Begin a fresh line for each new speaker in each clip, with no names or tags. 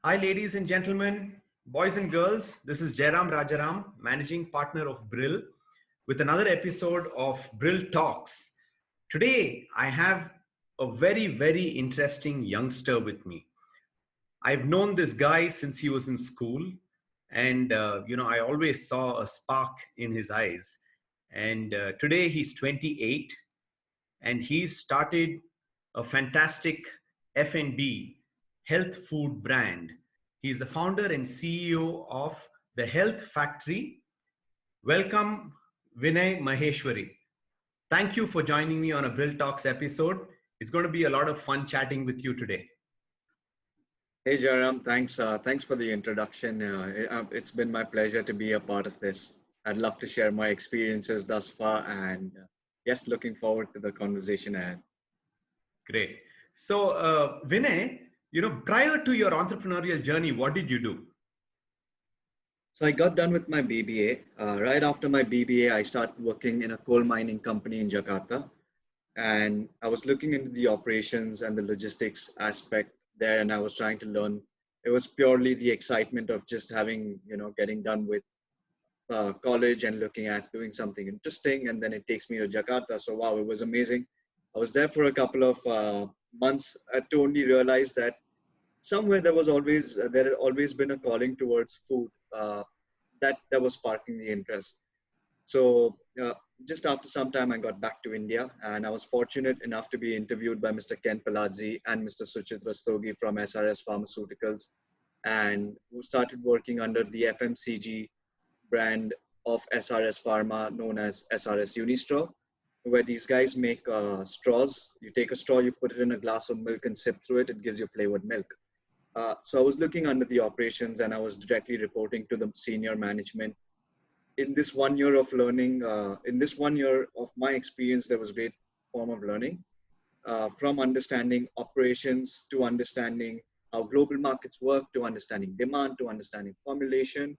Hi, ladies and gentlemen, boys and girls. This is Jairam Rajaram, managing partner of Brill, with another episode of BrilTalks. Today, I have a very, very interesting youngster with me. I've known this guy since he was in school, and I always saw a spark in his eyes. And today, he's 28, and he's started a fantastic F&B health food brand. He's the founder and CEO of the Health Factory. Welcome, Vinay Maheshwari. Thank you for joining me on a Brill Talks episode. It's going to be a lot of fun chatting with you today.
Hey Jaram, thanks. Thanks for the introduction. It's been my pleasure to be a part of this. I'd love to share my experiences thus far, and yes, looking forward to the conversation ahead.
Great. So, Vinay, prior to your entrepreneurial journey, what did you do?
So I got done with my BBA. Right after my BBA, I started working in a coal mining company in Jakarta, and I was looking into the operations and the logistics aspect there, and I was trying to learn. It was purely the excitement of just having, getting done with college and looking at doing something interesting. And then it takes me to Jakarta. So, wow, it was amazing. I was there for a couple of months to only realize that somewhere there had always been a calling towards food that was sparking the interest. So, just after some time, I got back to India, and I was fortunate enough to be interviewed by Mr. Ken Palazzi and Mr. Suchit Rastogi from SRS Pharmaceuticals, and who started working under the FMCG brand of SRS Pharma, known as SRS Unistraw, where these guys make straws. You take a straw, you put it in a glass of milk and sip through it, it gives you flavored milk. So I was looking under the operations, and I was directly reporting to the senior management. In this 1 year of learning, in this 1 year of my experience, there was great form of learning, from understanding operations to understanding how global markets work, to understanding demand, to understanding formulation,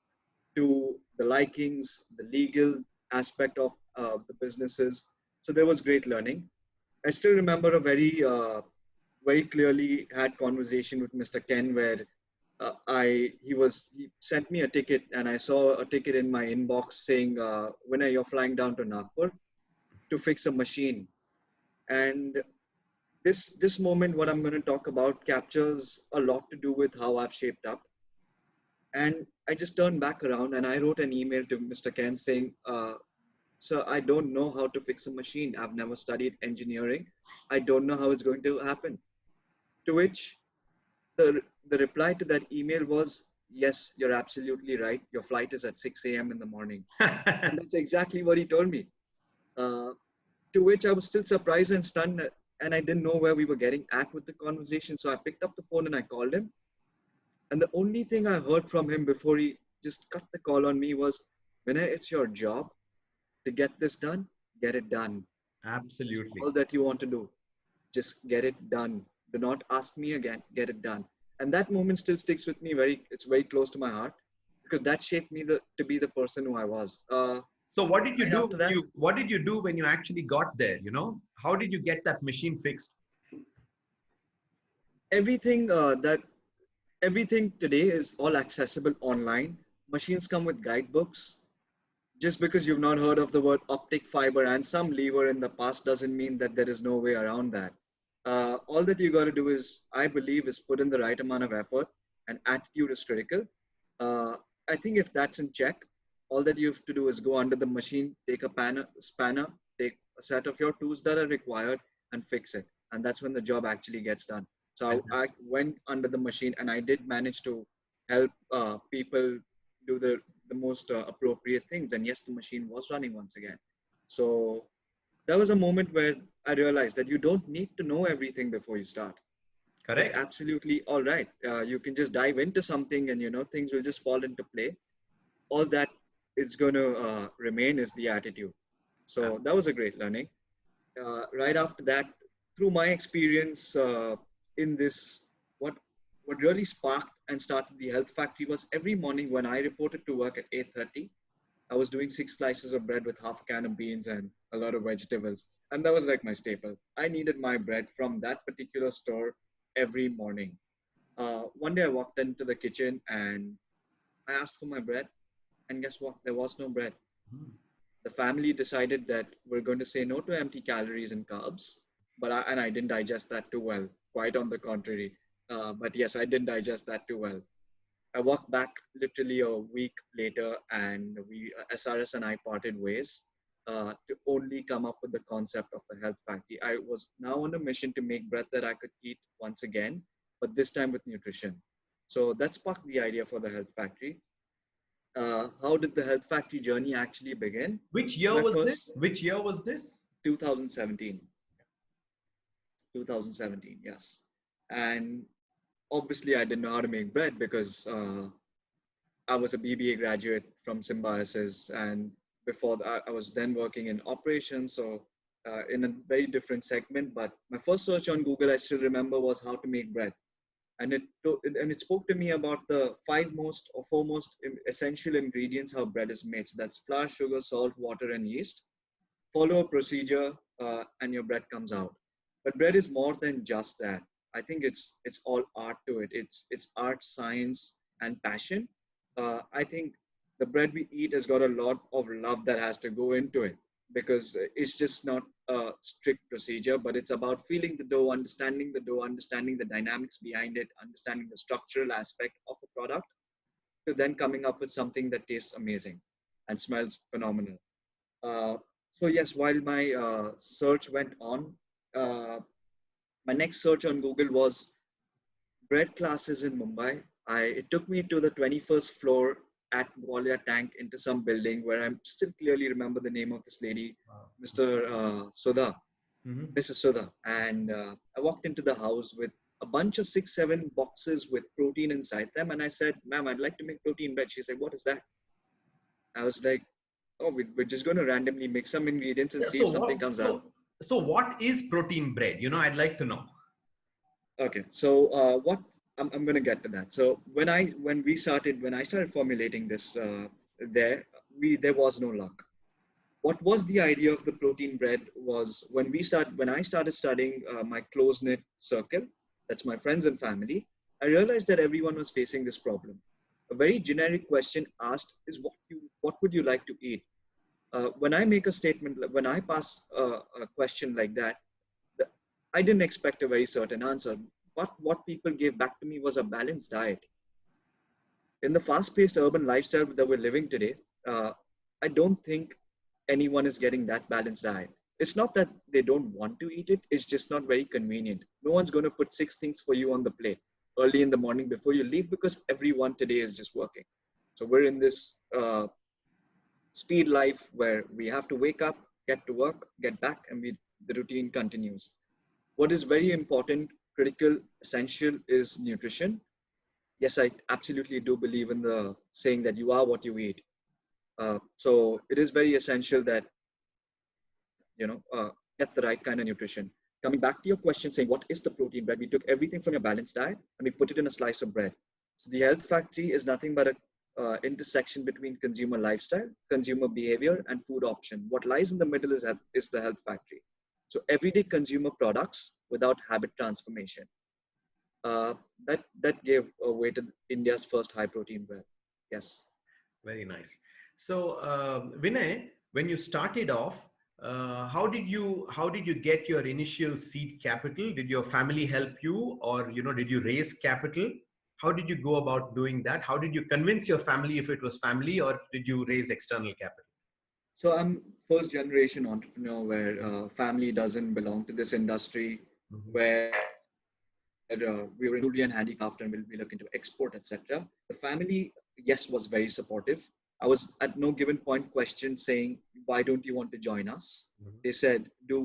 to the likings, the legal aspect of the businesses. So there was great learning. I still remember a very clearly had conversation with Mr. Ken where he sent me a ticket, and I saw a ticket in my inbox saying, "When you're flying down to Nagpur to fix a machine," and this moment, what I'm going to talk about, captures a lot to do with how I've shaped up. And I just turned back around and I wrote an email to Mr. Ken saying, "Sir, I don't know how to fix a machine. I've never studied engineering. I don't know how it's going to happen." To which the reply to that email was, "Yes, you're absolutely right. Your flight is at 6 a.m. in the morning." And that's exactly what he told me. Uh, to which I was still surprised and stunned, and I didn't know where we were getting at with the conversation. So I picked up the phone and I called him. And the only thing I heard from him before he just cut the call on me was, "Vinay, it's your job to get this done, get it done. It's
Absolutely.
all that you want to do. Just get it done. Do not ask me again, get it done." And that moment still sticks with me it's very close to my heart because that shaped me to be the person who I was.
So what did you
Right
do
after
when
that,
you actually got there? How did you get that machine fixed?
everything that everything today is all accessible online. Machines come with guidebooks. Just because you've not heard of the word optic fiber and some lever in the past doesn't mean that there is no way around that. All that you got to do is, I believe, is put in the right amount of effort, and attitude is critical. Uh, I think if that's in check, all that you have to do is go under the machine, take a spanner, take a set of your tools that are required, and fix it. And that's when the job actually gets done. So I went under the machine, and I did manage to help people do the most appropriate things. And yes, the machine was running once again. So that was a moment where I realized that you don't need to know everything before you start. It's
Correct.
absolutely all right. You can just dive into something, and things will just fall into play. All that is going to remain is the attitude. So that was a great learning. Right after that, through my experience in this, what what really sparked and started the health factory was every morning when I reported to work at 8:30, I was doing 6 slices of bread with half a can of beans and a lot of vegetables. And that was like my staple. I needed my bread from that particular store every morning. One day I walked into the kitchen and I asked for my bread, and guess what? There was no bread.
Hmm.
The family decided that we're going to say no to empty calories and carbs, but I didn't digest that too well. Quite on the contrary. But yes, I didn't digest that too well. I walked back literally a week later, and SRS and I parted ways to only come up with the concept of the health factory. I was now on a mission to make bread that I could eat once again, but this time with nutrition. So that sparked the idea for the health factory. How did the health factory journey actually begin?
Which year
My
was this?
first
Which year was this?
2017, 2017, yes. And obviously, I didn't know how to make bread because I was a BBA graduate from Symbiosis, and before that, I was then working in operations, so in a very different segment. But my first search on Google, I still remember, was how to make bread, and it spoke to me about the five most or four most essential ingredients how bread is made. So that's flour, sugar, salt, water, and yeast. Follow a procedure, and your bread comes out. But bread is more than just that. I think it's all art to it. It's art, science, and passion. I think the bread we eat has got a lot of love that has to go into it, because it's just not a strict procedure, but it's about feeling the dough, understanding the dynamics behind it, understanding the structural aspect of a product, to then coming up with something that tastes amazing and smells phenomenal. Uh, so yes, while my search went on, uh, my next search on Google was bread classes in Mumbai. It took me to the 21st floor at Gwalior Tank into some building where I still clearly remember the name of this lady,
Wow.
Mr. Sudha,
Mhm.
Mrs. Sudha. And I walked into the house with a bunch of 6, 7 boxes with protein inside them. And I said, ma'am, I'd like to make protein bread. She said, what is that? I was like, oh, we're just going to randomly mix some ingredients and
Yeah,
see
so
if something
what?
comes out.
So what is protein bread? I'd like to know.
Okay, so what I'm going to get to that. So when I started formulating this, there was no luck. What was the idea of the protein bread was when I started studying my close knit circle, that's my friends and family. I realized that everyone was facing this problem. A very generic question asked is what would you like to eat? When I make a statement, when I pass a question like that, I didn't expect a very certain answer. But what people gave back to me was a balanced diet. In the fast-paced urban lifestyle that we're living today, uh, I don't think anyone is getting that balanced diet. It's not that they don't want to eat it; it's just not very convenient. No one's going to put 6 things for you on the plate early in the morning before you leave because everyone today is just working. So we're in this speed life where we have to wake up, get to work, get back, and the routine continues. What is very important, critical, essential is nutrition. Yes, I absolutely do believe in the saying that you are what you eat. So it is very essential that get the right kind of nutrition. Coming back to your question, saying what is the protein bread? We took everything from your balanced diet and we put it in a slice of bread. So the health factory is nothing but a intersection between consumer lifestyle, consumer behavior, and food option. What lies in the middle is the health factory. So everyday consumer products without habit transformation. Uh, that gave way to India's first high protein bread. Yes.
Very nice. So, Vinay, when you started off, how did you get your initial seed capital? Did your family help you, or did you raise capital? How did you go about doing that? How did you convince your family, if it was family, or did you raise external capital?
So I'm first generation entrepreneur where family doesn't belong to this industry,
Mhm.
where we were in jewelry and handicraft and we look into export, etc. The family, yes, was very supportive. I was at no given point questioned saying, why don't you want to join us?
Mhm.
They said, go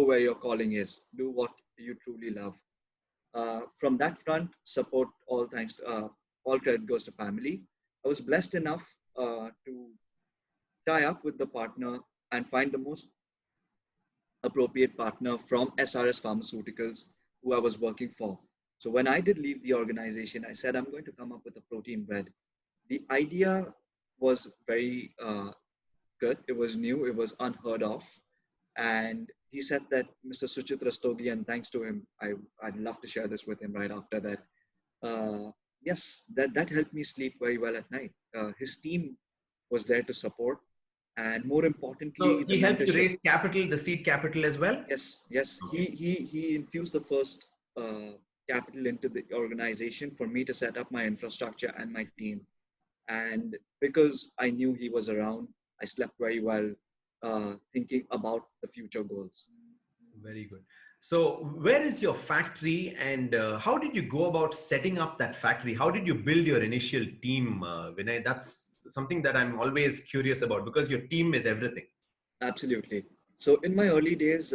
where your calling is, do what you truly love. From that front, support all thanks to, all credit goes to family. I was blessed enough to tie up with the partner and find the most appropriate partner from SRS Pharmaceuticals who I was working for. So when I did leave the organization, I said I'm going to come up with a protein bread. The idea was very good. It was new. It was unheard of, and he said that Mr. Suchit Rastogi, and thanks to him, I'd love to share this with him right after that. Uh, yes, that helped me sleep very well at night. His team was there to support, and more importantly,
So
the
he helped you
mentorship.
raise capital, the seed capital as well?
Yes, yes.
Okay.
He infused the first capital into the organization for me to set up my infrastructure and my team. And because I knew he was around, I slept very well, thinking about the future goals.
Very good. So, where is your factory, and how did you go about setting up that factory? How did you build your initial team, Vinay? That's something that I'm always curious about because your team is everything.
Absolutely. So in my early days,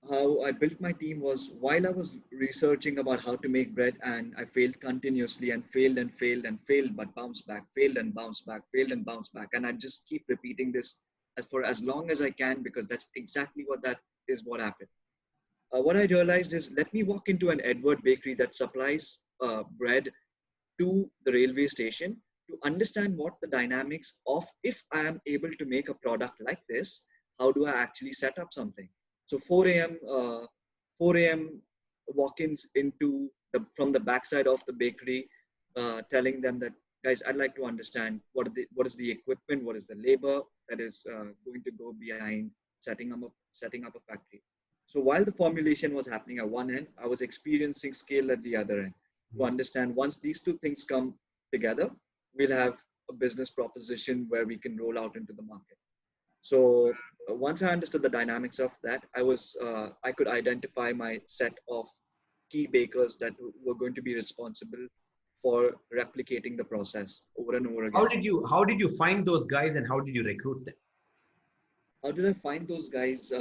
how I built my team was while I was researching about how to make bread, and I failed continuously and failed and failed and failed, but bounced back, failed and bounced back, failed and bounced back, and I just keep repeating this as for as long as I can because that's exactly what happened. What I realized is let me walk into an Edward bakery that supplies bread to the railway station to understand what the dynamics of if I am able to make a product like this, how do I actually set up something? So 4 a.m. walk-ins into the from the backside of the bakery, telling them that guys, I'd like to understand what is the equipment, what is the labor that is going to go behind setting up a factory. So while the formulation was happening at one end, I was experiencing scale at the other end to understand once these two things come together, we'll have a business proposition where we can roll out into the market. So once I understood the dynamics of that, I could identify my set of key bakers that were going to be responsible for replicating the process over and over again.
How did you find those guys, and how did you recruit them?
How did I find those guys?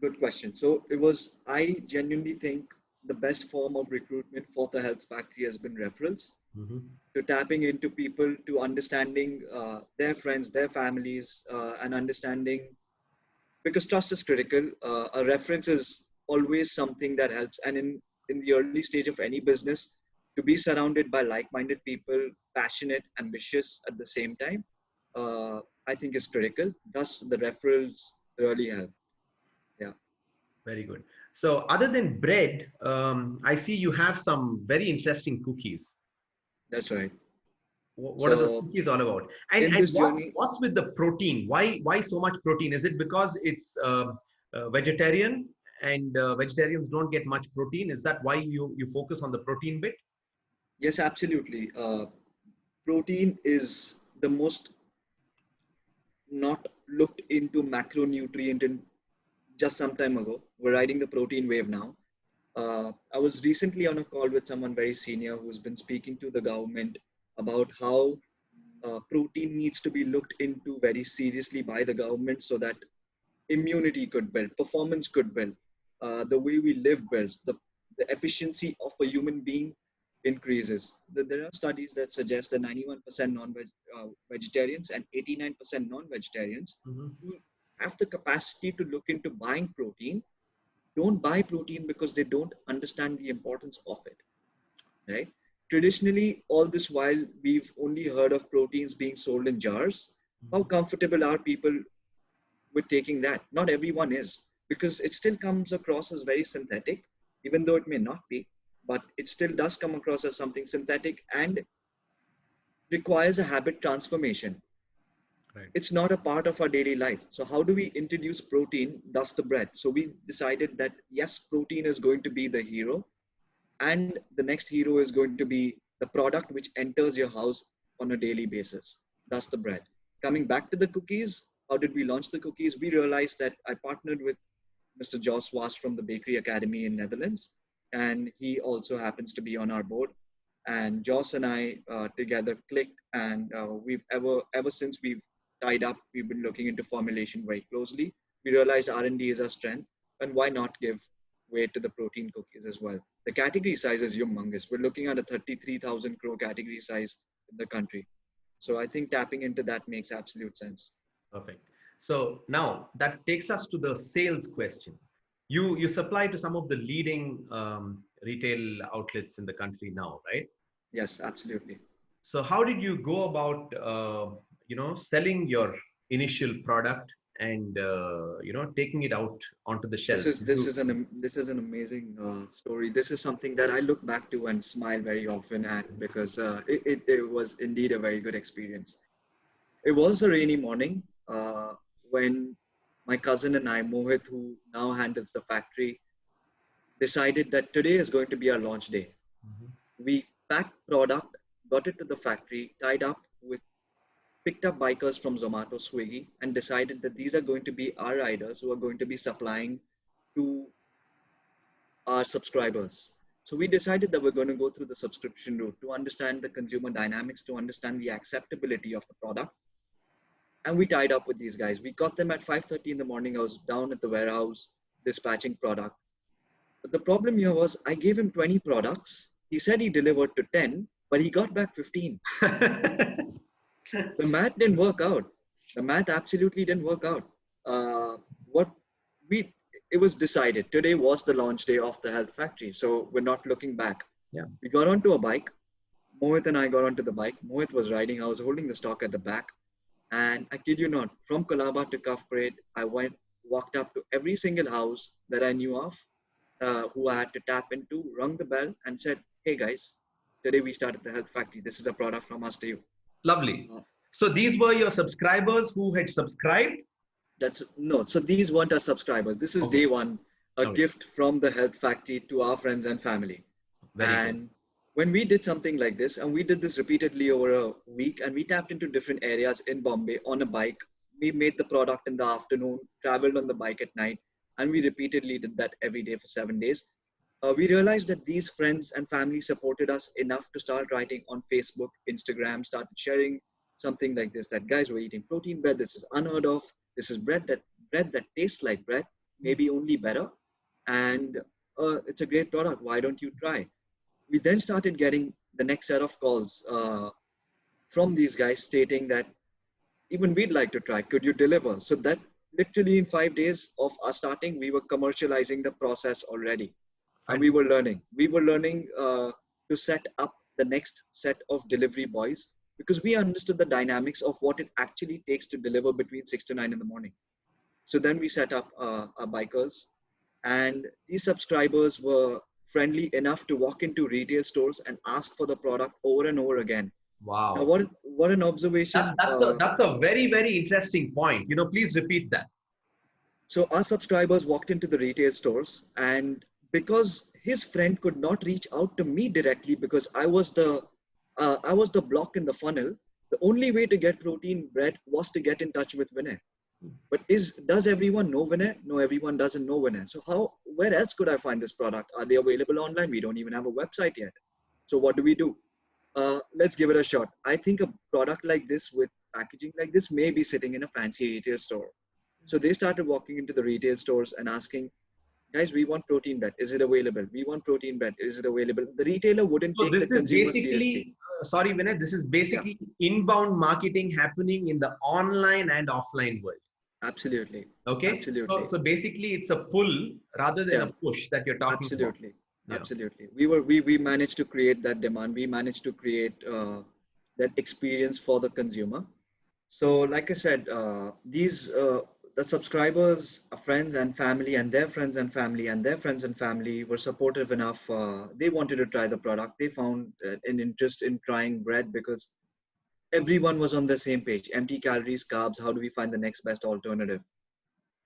Good question. So it was, I genuinely think the best form of recruitment for the health factory has been referrals,
Mhm.
to tapping into people, to understanding their friends, their families, and understanding because trust is critical. A reference is always something that helps, and in the early stage of any business, to be surrounded by like-minded people, passionate, ambitious at the same time, I think is critical. Thus, the referrals really help. Yeah,
Very good. So, other than bread, I see you have some very interesting cookies.
that's right.
What are those
So
cookies all about? And
in this journey,
what's with the protein? Why so much protein? Is it because it's vegetarian and vegetarians don't get much protein? Is that why you focus on the protein bit?
yes, absolutely. Protein is the most not looked into macronutrient in just some time ago. We're riding the protein wave now. I was recently on a call with someone very senior who's been speaking to the government about how protein needs to be looked into very seriously by the government so that immunity could build, performance could build, the way we live builds, the efficiency of a human being increases. There are studies that suggest that 91% non-vegetarians and 89% non-vegetarians
Mhm.
who have the capacity to look into buying protein don't buy protein because they don't understand the importance of it, right? Traditionally, all this while, we've only heard of proteins being sold in jars. How comfortable are people with taking that? Not everyone is, because it still comes across as very synthetic, even though it may not be, but it still does come across as something synthetic and requires a habit transformation.
Right.
It's not a part of our daily life. So how do we introduce protein, thus the bread? So we decided that yes, protein is going to be the hero, and the next hero is going to be the product which enters your house on a daily basis, thus the bread. Coming back to the cookies, how did we launch the cookies? We realized that I partnered with Mr. Jos Was from the Bakery Academy in Netherlands, and he also happens to be on our board. And Joss and I together clicked, and we've ever since we've tied up, we've been looking into formulation very closely. We realized R&D is our strength, and why not give way to the protein cookies as well? The category size is humongous. We're looking at a 33,000 crore category size in the country. So I think tapping into that makes absolute sense.
Perfect. So now that takes us to the sales question. You supply to some of the leading retail outlets in the country now, right?
Yes, absolutely.
So how did you go about selling your initial product? and taking it out onto the
This
shelf.
is this is an amazing story. This is something that I look back to and smile very often at because it was indeed a very good experience. It was a rainy morning when my cousin and I, Mohit, who now handles the factory, decided that today is going to be our launch day.
Mhm.
We packed product, got it to the factory, tied up with picked up bikers from Zomato, Swiggy, and decided that these are going to be our riders who are going to be supplying to our subscribers. So we decided that we're going to go through the subscription route to understand the consumer dynamics, to understand the acceptability of the product. And we tied up with these guys. We got them at 5:30 in the morning. I was down at the warehouse dispatching product. But the problem here was I gave him 20 products. He said he delivered to 10, but he got back 15. The math didn't work out. The math absolutely didn't work out. What we It was decided today was the launch day of the health factory, so we're not looking back.
Yeah.
We got onto a bike. Mohit and I got onto the bike. Mohit was riding. I was holding the stock at the back, and I kid you not, from Colaba to Cuff Parade, I walked up to every single house that I knew of, who I had to tap into, rung the bell, and said, "Hey guys, today we started the health factory. This is a product from us to you."
Lovely.
Uh,
So these were your subscribers who had subscribed.
That's no. So these weren't our subscribers. This is
Okay.
day one, a
Okay.
gift from the health factory to our friends and family.
Very good.
And when we did something like this, and we did this repeatedly over a week, and we tapped into different areas in Bombay on a bike. We made the product in the afternoon, traveled on the bike at night, and we repeatedly did that every day for 7 days. We realized that these friends and family supported us enough to start writing on Facebook, Instagram, started sharing something like this, that guys, we're eating protein bread. This is unheard of. This is bread that tastes like bread, maybe only better. And it's a great product. Why don't you try? We then started getting the next set of calls from these guys stating that even we'd like to try. Could you deliver? So that literally in 5 days of us starting, we were commercializing the process already. And we were learning. We were learning to set up the next set of delivery boys because we understood the dynamics of what it actually takes to deliver between 6 to 9 in the morning. So then we set up our bikers, and these subscribers were friendly enough to walk into retail stores and ask for the product over and over again. Now,
Wow.
what an observation.
That's a very, very interesting point. Please repeat that.
So our subscribers walked into the retail stores, and because his friend could not reach out to me directly because I was the block in the funnel, the only way to get protein bread was to get in touch with Vinay. But does everyone know Vinay? No, everyone doesn't know Vinay. So where else could I find this product? Are they available online? We don't even have a website yet. So what do? Let's give it a shot. I think a product like this with packaging like this may be sitting in a fancy retail store. So they started walking into the retail stores and asking, guys, we want protein bread. Is it available? We want protein bread. Is it available? The retailer wouldn't
So
take
this
the
is
consumer seriously.
basically, sorry, Vinay, this is
Yeah,
basically inbound marketing happening in the online and offline world.
absolutely.
Okay. So,
Absolutely.
so basically, it's a pull rather than
Yeah,
a push that you're talking about.
absolutely.
Yeah.
Absolutely. We managed to create that demand. We managed to create that experience for the consumer. So, like I said, the subscribers, friends and family, and their friends and family, and their friends and family were supportive enough. They wanted to try the product. They found an interest in trying bread because everyone was on the same page. Empty calories, carbs. How do we find the next best alternative?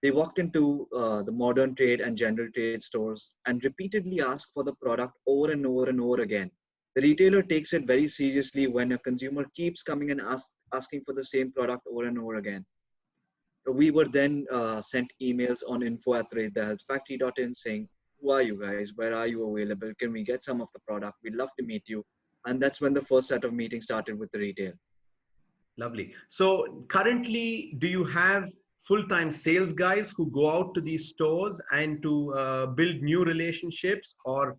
They walked into the modern trade and general trade stores and repeatedly asked for the product over and over and over again. The retailer takes it very seriously when a consumer keeps coming and asking for the same product over and over again. We were then sent emails on info@thehealthfactory.in saying, who are you guys? Where are you available? Can we get some of the product? We'd love to meet you. And that's when the first set of meetings started with the retail.
Lovely. So currently, do you have full-time sales guys who go out to these stores and to build new relationships, or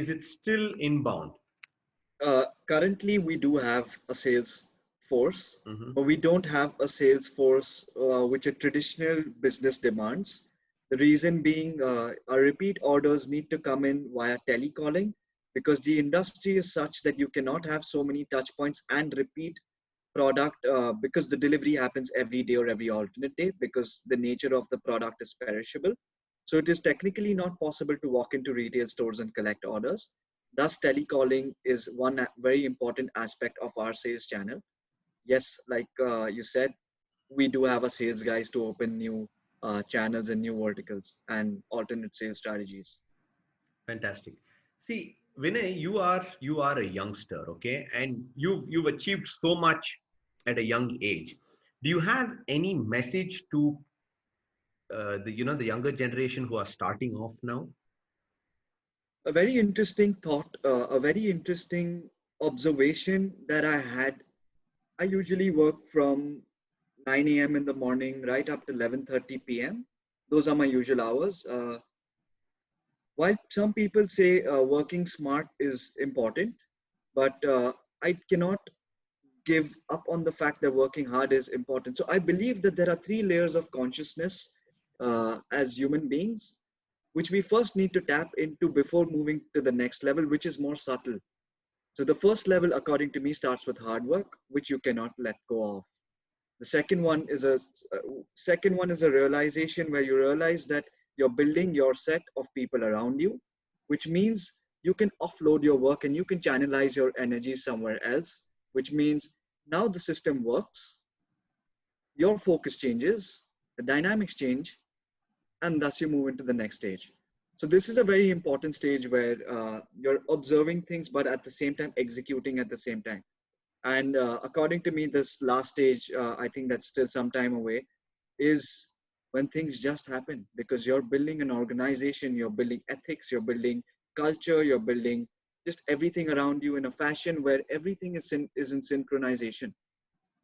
is it still inbound?
Currently, we do have a sales force,
Mhm.
but we don't have a sales force which a traditional business demands. The reason being, our repeat orders need to come in via telecalling because the industry is such that you cannot have so many touch points and repeat product, because the delivery happens every day or every alternate day, because the nature of the product is perishable. So it is technically not possible to walk into retail stores and collect orders. Thus, telecalling is one very important aspect of our sales channel. Yes, like you said, we do have a sales guys to open new channels and new verticals and alternate sales strategies.
Fantastic. See, Vinay, you are a youngster, okay, and you've achieved so much at a young age. Do you have any message to the younger generation who are starting off now?
A very interesting thought, a very interesting observation that I had. I usually work from 9 a.m. in the morning right up to 11:30 p.m. Those are my usual hours. While some people say working smart is important, but I cannot give up on the fact that working hard is important. So I believe that there are three layers of consciousness as human beings, which we first need to tap into before moving to the next level, which is more subtle. So the first level, according to me, starts with hard work, which you cannot let go of. The second one is a realization where you realize that you're building your set of people around you, which means you can offload your work and you can channelize your energy somewhere else, which means now the system works, your focus changes, the dynamics change, and thus you move into the next stage. So this is a very important stage where you're observing things, but at the same time executing at the same time. And according to me, this last stage, I think that's still some time away, is when things just happen, because you're building an organization, you're building ethics, you're building culture, you're building just everything around you in a fashion where everything is in synchronization.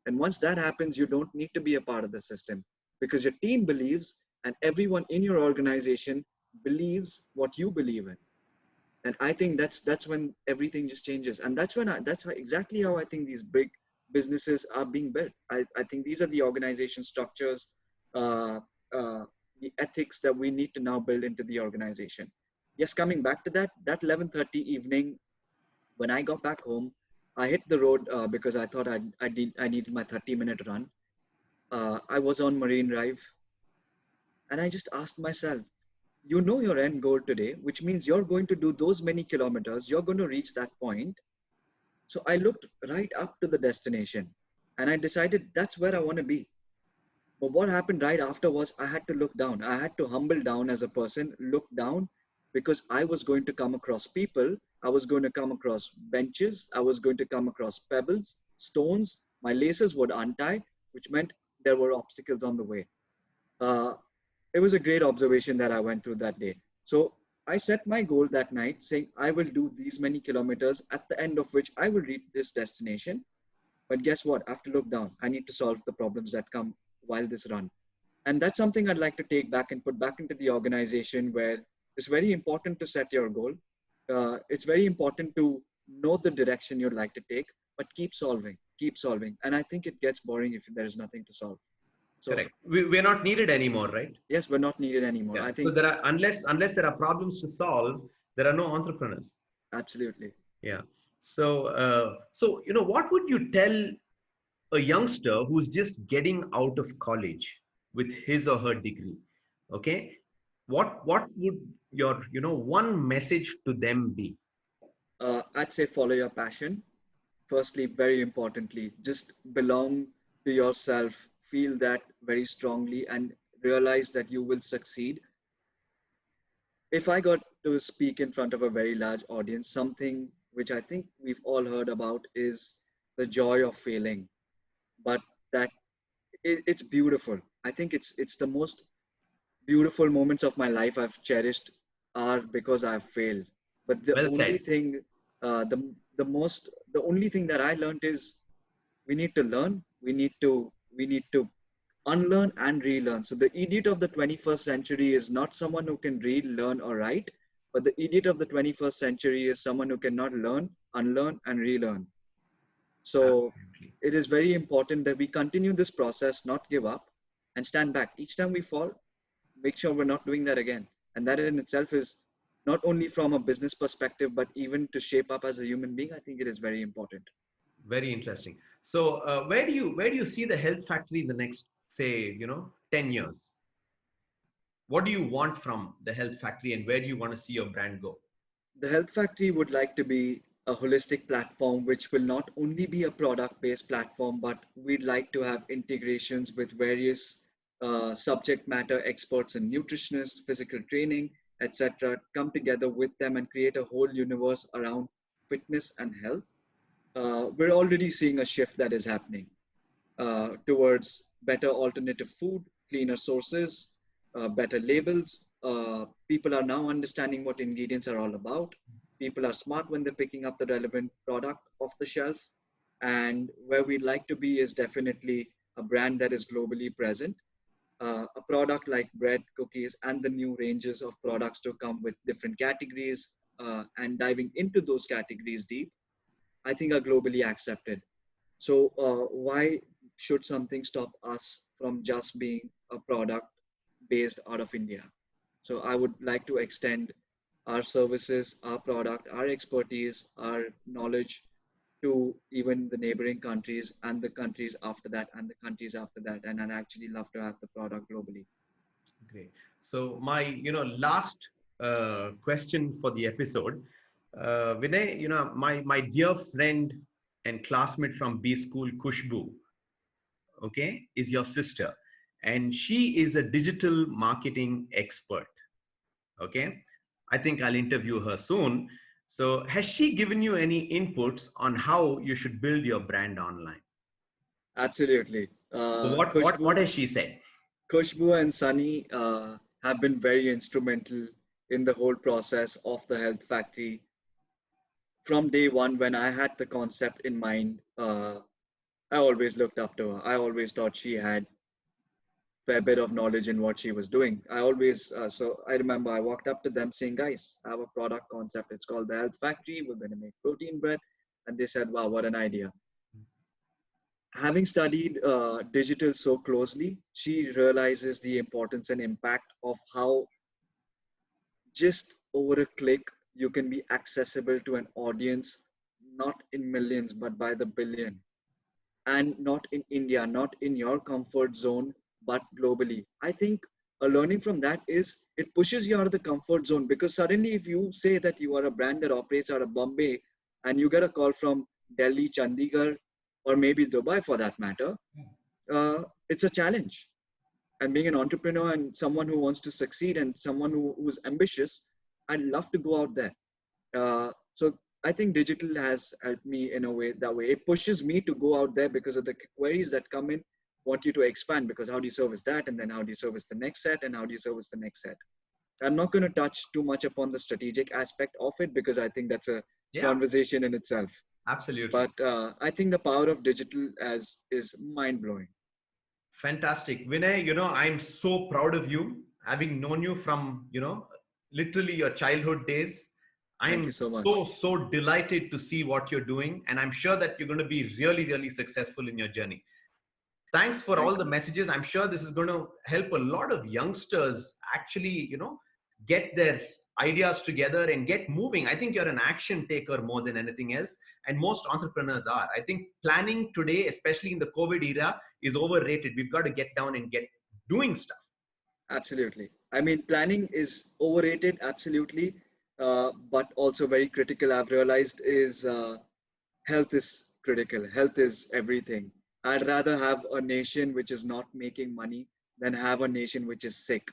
And once that happens, you don't need to be a part of the system, because your team believes and everyone in your organization believes what you believe in. And I think that's when everything just changes. And that's exactly how I think these big businesses are being built. I think these are the organization structures, uh, uh, the ethics that we need to now build into the organization. Yes, coming back to that 11:30 evening, when I got back home, I hit the road because I thought I needed my 30-minute run. I was on Marine Drive, and I just asked myself, you know your end goal today, which means you're going to do those many kilometers, you're going to reach that point. So I looked right up to the destination and I decided that's where I want to be. But what happened right after was I had to look down. I had to humble down as a person, look down, because I was going to come across people. I was going to come across benches. I was going to come across pebbles, stones. My laces would untie, which meant there were obstacles on the way. Uh, it was a great observation that I went through that day. So I set my goal that night saying I will do these many kilometers, at the end of which I will reach this destination. But guess what? I have to look down. I need to solve the problems that come while this run. And that's something I'd like to take back and put back into the organization, where it's very important to set your goal. It's very important to know the direction you'd like to take, but keep solving, keep solving. And I think it gets boring if there's nothing to solve. So
Correct. We're not needed anymore, right?
yes, we're not needed anymore.
Yeah.
I
So
think
there are, unless there are problems to solve, there are no entrepreneurs.
absolutely.
Yeah. So what would you tell a youngster who's just getting out of college with his or her degree? Okay. What would your one message to them be?
I'd say follow your passion. Firstly, very importantly, just belong to yourself, feel that very strongly, and realize that you will succeed. If I got to speak in front of a very large audience, something which I think we've all heard about is the joy of failing, but that it's beautiful. I think it's the most beautiful moments of my life I've cherished are because I've failed. But the
Well
only
said.
thing, the only thing that I learned is we need to learn. We need to unlearn and relearn. So the idiot of the 21st century is not someone who can read, learn, or write, but the idiot of the 21st century is someone who cannot learn, unlearn, and relearn. So
Absolutely.
it is very important that we continue this process, not give up, and stand back. Each time we fall, make sure we're not doing that again. And that in itself is not only from a business perspective, but even to shape up as a human being, I think it is very important.
Very interesting. So where do you see the health factory in the next, say, 10 years? What do you want from the health factory, and where do you want to see your brand go?
The Health Factory would like to be a holistic platform which will not only be a product based platform, but we'd like to have integrations with various subject matter experts and nutritionists, physical training, etc., come together with them and create a whole universe around fitness and health. We're already seeing a shift that is happening towards better alternative food, cleaner sources, better labels. People are now understanding what ingredients are all about. People are smart when they're picking up the relevant product off the shelf. And where we'd like to be is definitely a brand that is globally present. A product like bread, cookies, and the new ranges of products to come with different categories and diving into those categories deep, I think are globally accepted. So why should something stop us from just being a product based out of India? So I would like to extend our services, our product, our expertise, our knowledge to even the neighboring countries and the countries after that and the countries after that. And I'd actually love to have the product globally.
Great. So my, last question for the episode, Vinay, my dear friend and classmate from B school, Kushbu, okay, is your sister, and she is a digital marketing expert. Okay, I think I'll interview her soon. So, has she given you any inputs on how you should build your brand online?
Absolutely.
So what has she said?
Kushbu and Sunny have been very instrumental in the whole process of the Health Factory from day one. When I had the concept in mind, I always looked up to her. I always thought she had fair bit of knowledge in what she was doing. I always, so I remember I walked up to them saying, guys, I have a product concept. It's called the Health Factory. We're going to make protein bread. And they said, wow, what an idea. Having studied digital so closely, she realizes the importance and impact of how just over a click, you can be accessible to an audience, not in millions, but by the billion. And not in India, not in your comfort zone, but globally. I think a learning from that is it pushes you out of the comfort zone, because suddenly, if you say that you are a brand that operates out of Bombay and you get a call from Delhi, Chandigarh, or maybe Dubai for that matter, it's a challenge. And being an entrepreneur and someone who wants to succeed and someone who's ambitious, I'd love to go out there. So I think digital has helped me in a way that way. It pushes me to go out there because of the queries that come in, want you to expand, because how do you service that? And then how do you service the next set? And how do you service the next set? I'm not going to touch too much upon the strategic aspect of it because I think that's a
Yeah,
conversation in itself.
absolutely.
But I think the power of digital as is mind blowing.
Fantastic. Vinay, I'm so proud of you, having known you from, literally your childhood days.
Thank you
I'm
so
so,
much.
so delighted to see what you're doing. And I'm sure that you're going to be really, really successful in your journey. Thanks for all
Thank
the
you.
messages. I'm sure this is going to help a lot of youngsters actually, get their ideas together and get moving. I think you're an action taker more than anything else. And most entrepreneurs are. I think planning today, especially in the COVID era, is overrated. We've got to get down and get doing stuff.
Absolutely. I mean, planning is overrated, absolutely, but also very critical. I've realized is health is critical. Health is everything. I'd rather have a nation which is not making money than have a nation which is sick.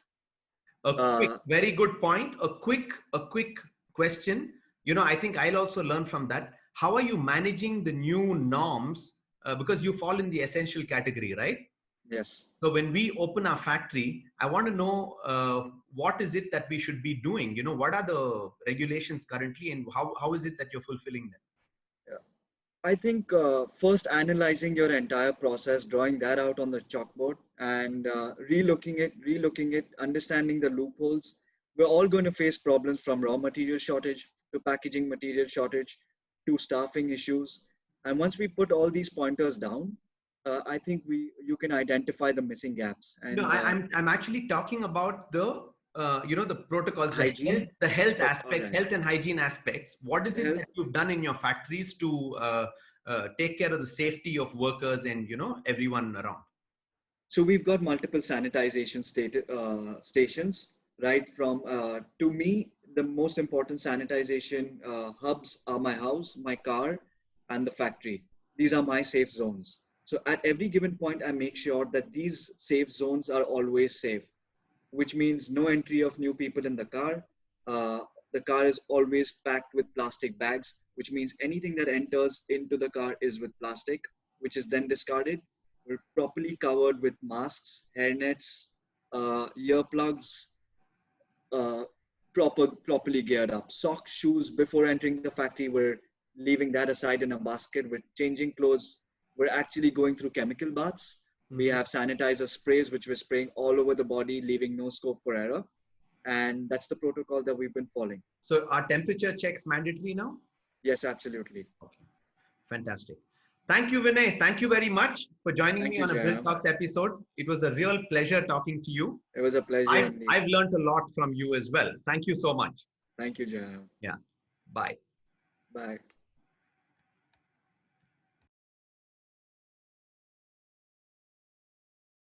A quick,
Uh,
very good point. A quick question. I think I'll also learn from that. How are you managing the new norms? Because you fall in the essential category, right?
yes.
So when we open our factory, I want to know what is it that we should be doing? What are the regulations currently, and how is it that you're fulfilling them?
I think first analyzing your entire process, drawing that out on the chalkboard, and relooking it, understanding the loopholes. We're all going to face problems from raw material shortage to packaging material shortage to staffing issues. And once we put all these pointers down, I think you can identify the missing gaps
No,
and
I'm actually talking about the protocols,
hygiene.
the health
Oh, all
aspects,
right.
health and hygiene aspects. What is it
Health.
that you've done in your factories to take care of the safety of workers and, everyone around?
So we've got multiple sanitization stations, right? From to me, the most important sanitization hubs are my house, my car, and the factory. These are my safe zones. So at every given point, I make sure that these safe zones are always safe, which means no entry of new people in the car. Uh, the car is always packed with plastic bags, which means anything that enters into the car is with plastic, which is then discarded. We're properly covered with masks, hairnets, earplugs, uh, properly geared up. Socks, shoes before entering the factory, we're leaving that aside in a basket. We're changing clothes. We're actually going through chemical baths. We
Mhm.
have sanitizer sprays, which we're spraying all over the body, leaving no scope for error. And that's the protocol that we've been following.
So are temperature checks mandatory now?
Yes, absolutely.
Okay, fantastic. Thank you, Vinay. Thank you very much for joining
Thank
me
you,
on a Brill
Jayam.
Talks episode. It was a real pleasure talking to you.
It was a pleasure
I've
indeed.
I've learned a lot from you as well. Thank you so much.
Thank you, Jayam.
Yeah. Bye.
Bye.